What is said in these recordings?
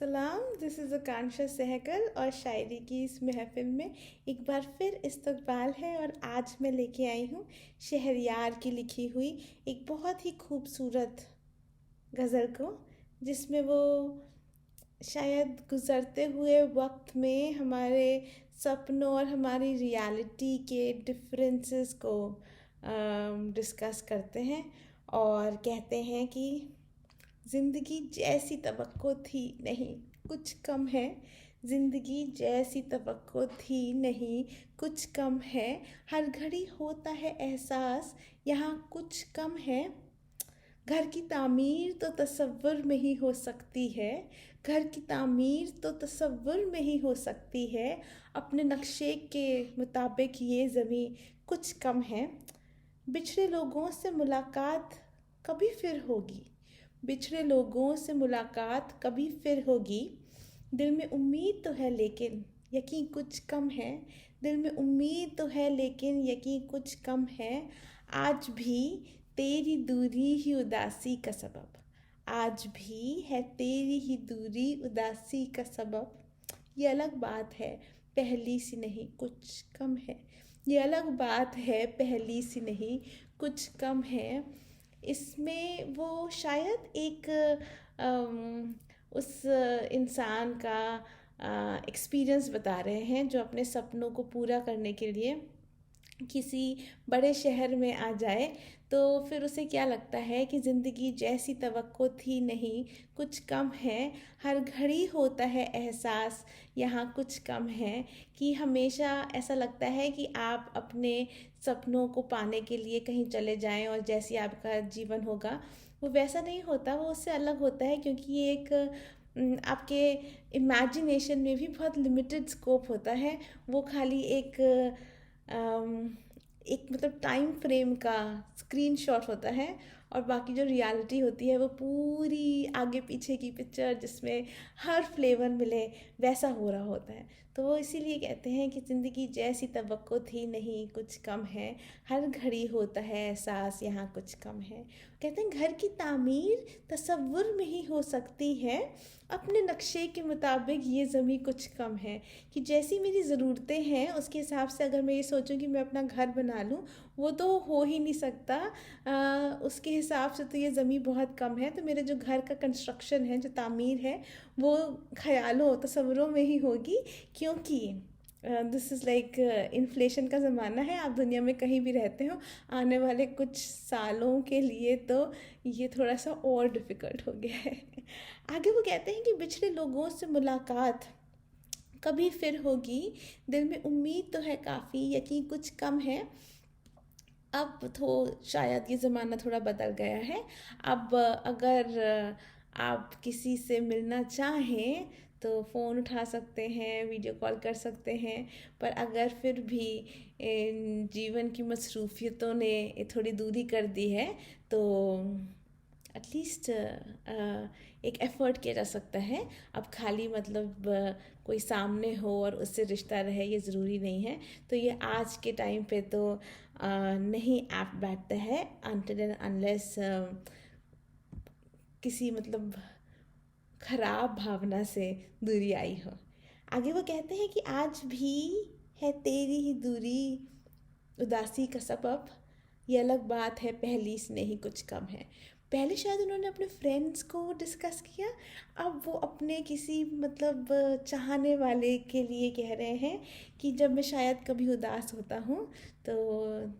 सलाम, this is आकांक्षा सहगल और शायरी की इस महफिल में एक बार फिर इस्तकबाल है। और आज मैं लेके आई हूँ शहरयार की लिखी हुई एक बहुत ही खूबसूरत गज़ल को, जिसमें वो शायद गुज़रते हुए वक्त में हमारे सपनों और हमारी रियलिटी के डिफरेंसेस को डिस्कस करते हैं और कहते हैं कि ज़िंदगी जैसी तवक्को थी नहीं, कुछ कम है। ज़िंदगी जैसी तवक्को थी नहीं, कुछ कम है। हर घड़ी होता है एहसास, यहाँ कुछ कम है। घर की तामीर तो तसव्वुर में ही हो सकती है। घर की तामीर तो तसव्वुर में ही हो सकती है। अपने नक्शे के मुताबिक ये ज़मीं कुछ कम है। बिछड़े लोगों से मुलाकात कभी फिर होगी। बिछड़े लोगों से मुलाकात कभी फिर होगी। दिल में उम्मीद तो है लेकिन यकीन कुछ कम है। दिल में उम्मीद तो है लेकिन यकीन कुछ कम है। आज भी तेरी दूरी ही उदासी का सबब। आज भी है तेरी ही दूरी उदासी का सबब। ये अलग बात है, पहली सी नहीं कुछ कम है। ये अलग बात है, पहली सी नहीं कुछ कम है। इसमें वो शायद एक उस इंसान का एक्सपीरियंस बता रहे हैं जो अपने सपनों को पूरा करने के लिए किसी बड़े शहर में आ जाए। तो फिर उसे क्या लगता है कि ज़िंदगी जैसी तवक्को थी नहीं, कुछ कम है। हर घड़ी होता है एहसास, यहाँ कुछ कम है। कि हमेशा ऐसा लगता है कि आप अपने सपनों को पाने के लिए कहीं चले जाएं और जैसी आपका जीवन होगा वो वैसा नहीं होता, वो उससे अलग होता है। क्योंकि ये एक आपके इमेजिनेशन में भी बहुत लिमिटेड स्कोप होता है। वो खाली एक मतलब टाइम फ्रेम का स्क्रीनशॉट होता है और बाकी जो रियलिटी होती है वो पूरी आगे पीछे की पिक्चर जिसमें हर फ्लेवर मिले वैसा हो रहा होता है। तो वो इसीलिए कहते हैं कि ज़िंदगी जैसी तवक्को थी नहीं, कुछ कम है। हर घड़ी होता है एहसास, यहाँ कुछ कम है। कहते हैं घर की तामीर तसव्वुर में ही हो सकती है। अपने नक्शे के मुताबिक ये ज़मीं कुछ कम है। कि जैसी मेरी ज़रूरतें हैं उसके हिसाब से अगर मैं ये सोचूं कि मैं अपना घर बना लूँ, वो तो हो ही नहीं सकता। उसके हिसाब से तो ये ज़मीन बहुत कम है। तो मेरे जो घर का कंस्ट्रक्शन है, जो तामीर है, वो ख्यालों तस्वुरों में ही होगी। क्योंकि दिस इज़ लाइक इन्फ्लेशन का ज़माना है, आप दुनिया में कहीं भी रहते हो, आने वाले कुछ सालों के लिए तो ये थोड़ा सा और डिफ़िकल्ट हो गया है। आगे वो कहते हैं कि बिछड़े लोगों से मुलाकात कभी फिर होगी। दिल में उम्मीद तो है काफ़ी, यकीन कुछ कम है। अब तो शायद ये ज़माना थोड़ा बदल गया है। अब अगर आप किसी से मिलना चाहें तो फ़ोन उठा सकते हैं, वीडियो कॉल कर सकते हैं। पर अगर फिर भी जीवन की मसरूफियतों ने थोड़ी दूरी कर दी है तो एटलीस्ट एक एफ़र्ट किया जा सकता है। अब खाली मतलब कोई सामने हो और उससे रिश्ता रहे ये ज़रूरी नहीं है। तो ये आज के टाइम पे तो नहीं ऐप बैठता है अनटिल एंड अनलेस किसी मतलब ख़राब भावना से दूरी आई हो। आगे वो कहते हैं कि आज भी है तेरी ही दूरी उदासी का सबब। ये अलग बात है, पहली से नहीं कुछ कम है। पहले शायद उन्होंने अपने फ्रेंड्स को डिस्कस किया, अब वो अपने किसी मतलब चाहने वाले के लिए कह रहे हैं कि जब मैं शायद कभी उदास होता हूँ तो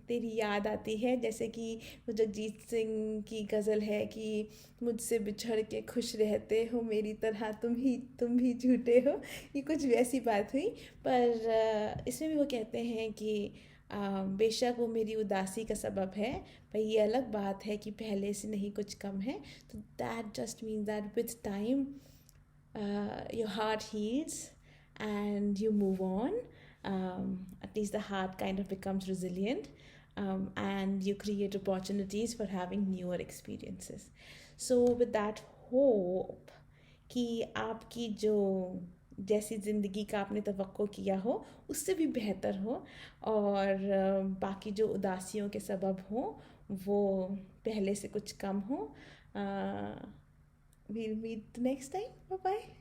तेरी याद आती है। जैसे कि वो जगजीत सिंह की गज़ल है कि मुझसे बिछड़ के खुश रहते हो मेरी तरह तुम भी झूठे हो। ये कुछ वैसी बात हुई। पर इसमें भी वो कहते हैं कि बेशक वो मेरी उदासी का सबब है, पर ये अलग बात है कि पहले से नहीं कुछ कम है। तो that just means that with time your heart heels and you move on. At least the heart kind of becomes resilient, and you create opportunities for having newer experiences. So with that hope कि आपकी जो जैसी ज़िंदगी का आपने तवक्को किया हो उससे भी बेहतर हो और बाकी जो उदासियों के सबब हो वो पहले से कुछ कम हो। We'll meet next time. Bye bye.